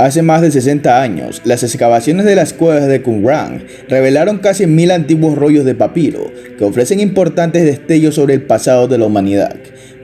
Hace más de 60 años, las excavaciones de las cuevas de Qumran revelaron casi 1000 antiguos rollos de papiro que ofrecen importantes destellos sobre el pasado de la humanidad.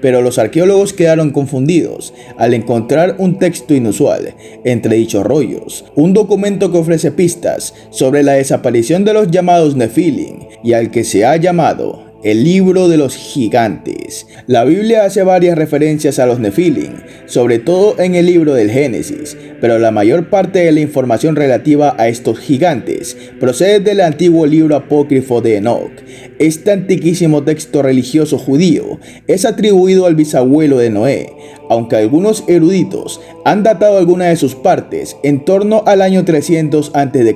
Pero los arqueólogos quedaron confundidos al encontrar un texto inusual entre dichos rollos, un documento que ofrece pistas sobre la desaparición de los llamados Nefilim y al que se ha llamado el libro de los gigantes. La Biblia hace varias referencias a los Nefilim, sobre todo en el libro del Génesis, pero la mayor parte de la información relativa a estos gigantes procede del antiguo libro apócrifo de Enoch. Este antiquísimo texto religioso judío es atribuido al bisabuelo de Noé, aunque algunos eruditos han datado algunas de sus partes en torno al año 300 a.C.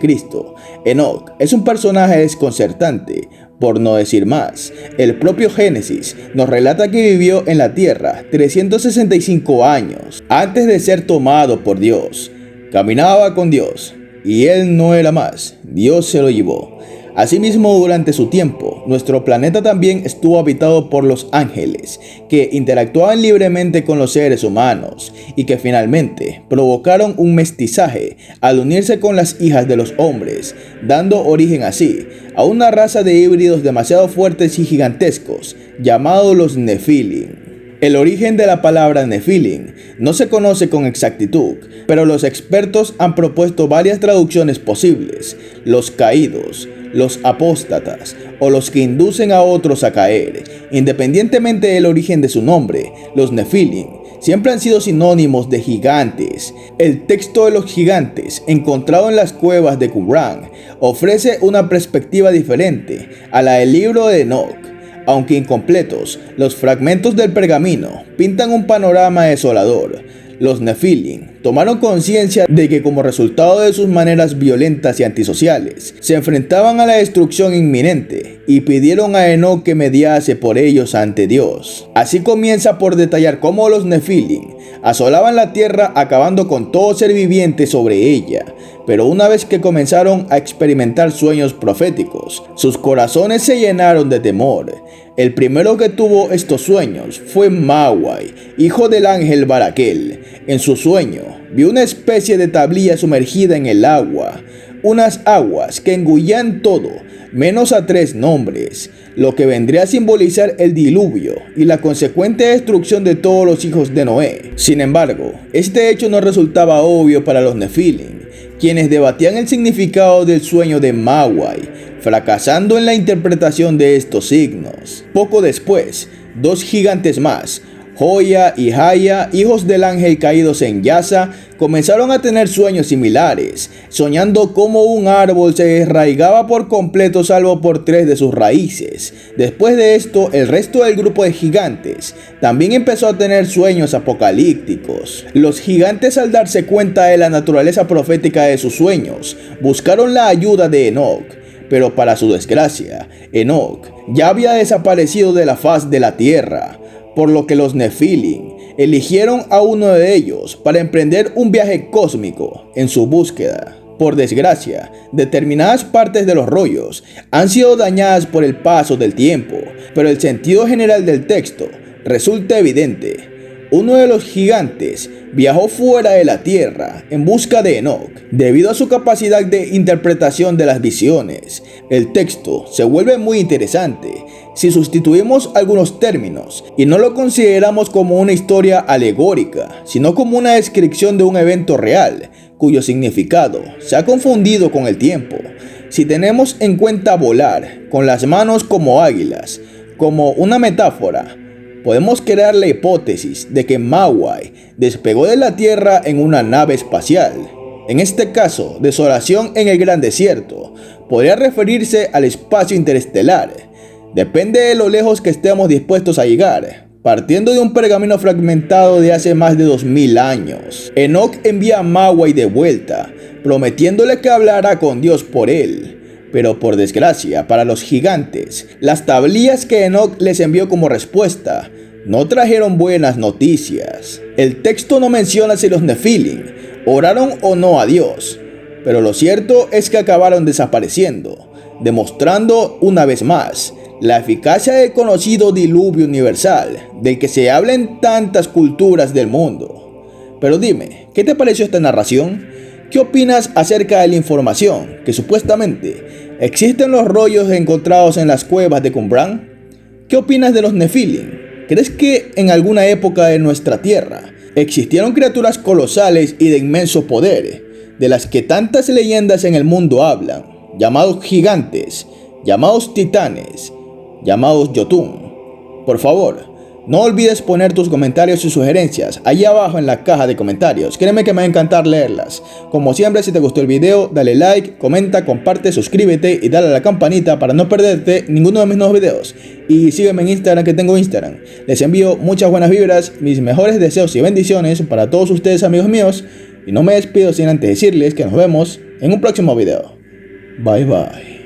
Enoch es un personaje desconcertante, por no decir más. El propio Génesis nos relata que vivió en la tierra 365 años antes de ser tomado por Dios. Caminaba con Dios y él no era más, Dios se lo llevó. Asimismo, durante su tiempo, nuestro planeta también estuvo habitado por los ángeles, que interactuaban libremente con los seres humanos y que finalmente provocaron un mestizaje al unirse con las hijas de los hombres, dando origen así a una raza de híbridos demasiado fuertes y gigantescos, llamados los Nefilim. El origen de la palabra Nefilim no se conoce con exactitud, pero los expertos han propuesto varias traducciones posibles: los caídos, los apóstatas o los que inducen a otros a caer. Independientemente del origen de su nombre, los Nefilim siempre han sido sinónimos de gigantes. El texto de los gigantes, encontrado en las cuevas de Qumran, ofrece una perspectiva diferente a la del libro de Enoch. Aunque incompletos, los fragmentos del pergamino pintan un panorama desolador. Los Nefilim tomaron conciencia de que, como resultado de sus maneras violentas y antisociales, se enfrentaban a la destrucción inminente y pidieron a Enoch que mediase por ellos ante Dios. Así comienza por detallar cómo los Nefilim asolaban la tierra, acabando con todo ser viviente sobre ella. Pero una vez que comenzaron a experimentar sueños proféticos, sus corazones se llenaron de temor. El primero que tuvo estos sueños fue Mawai, hijo del ángel Baraquel. En su sueño, vio una especie de tablilla sumergida en el agua, unas aguas que engullían todo, menos a 3 nombres, lo que vendría a simbolizar el diluvio y la consecuente destrucción de todos los hijos de Noé. Sin embargo, este hecho no resultaba obvio para los Nefilim, quienes debatían el significado del sueño de Mawai, fracasando en la interpretación de estos signos. Poco después, 2 gigantes más, Joya y Haya, hijos del ángel caídos en Yasa, comenzaron a tener sueños similares, soñando cómo un árbol se desarraigaba por completo salvo por 3 de sus raíces. Después de esto, el resto del grupo de gigantes también empezó a tener sueños apocalípticos. Los gigantes, al darse cuenta de la naturaleza profética de sus sueños, buscaron la ayuda de Enoch, pero para su desgracia, Enoch ya había desaparecido de la faz de la tierra, por lo que los Nefilim eligieron a uno de ellos para emprender un viaje cósmico en su búsqueda. Por desgracia, determinadas partes de los rollos han sido dañadas por el paso del tiempo, pero el sentido general del texto resulta evidente. Uno de los gigantes viajó fuera de la tierra en busca de Enoch. Debido a su capacidad de interpretación de las visiones, el texto se vuelve muy interesante si sustituimos algunos términos y no lo consideramos como una historia alegórica, sino como una descripción de un evento real, cuyo significado se ha confundido con el tiempo. Si tenemos en cuenta volar con las manos como águilas, como una metáfora, podemos crear la hipótesis de que Mawai despegó de la Tierra en una nave espacial. En este caso, desolación en el gran desierto podría referirse al espacio interestelar. Depende de lo lejos que estemos dispuestos a llegar, partiendo de un pergamino fragmentado de hace más de 2000 años. Enoch envía a Mawai de vuelta, prometiéndole que hablará con Dios por él. Pero por desgracia para los gigantes, las tablillas que Enoch les envió como respuesta no trajeron buenas noticias. El texto no menciona si los Nefilim oraron o no a Dios, pero lo cierto es que acabaron desapareciendo, demostrando una vez más la eficacia del conocido diluvio universal del que se habla en tantas culturas del mundo. Pero dime, ¿qué te pareció esta narración? ¿Qué opinas acerca de la información que supuestamente existen los rollos encontrados en las cuevas de Qumran? ¿Qué opinas de los Nefilim? ¿Crees que en alguna época de nuestra tierra existieron criaturas colosales y de inmenso poder, de las que tantas leyendas en el mundo hablan, llamados gigantes, llamados titanes, llamados Jotun? Por favor, no olvides poner tus comentarios y sugerencias allí abajo en la caja de comentarios. Créeme que me va a encantar leerlas. Como siempre, si te gustó el video, dale like, comenta, comparte, suscríbete y dale a la campanita para no perderte ninguno de mis nuevos videos. Y sígueme en Instagram, que tengo Instagram. Les envío muchas buenas vibras, mis mejores deseos y bendiciones para todos ustedes, amigos míos. Y no me despido sin antes decirles que nos vemos en un próximo video. Bye bye.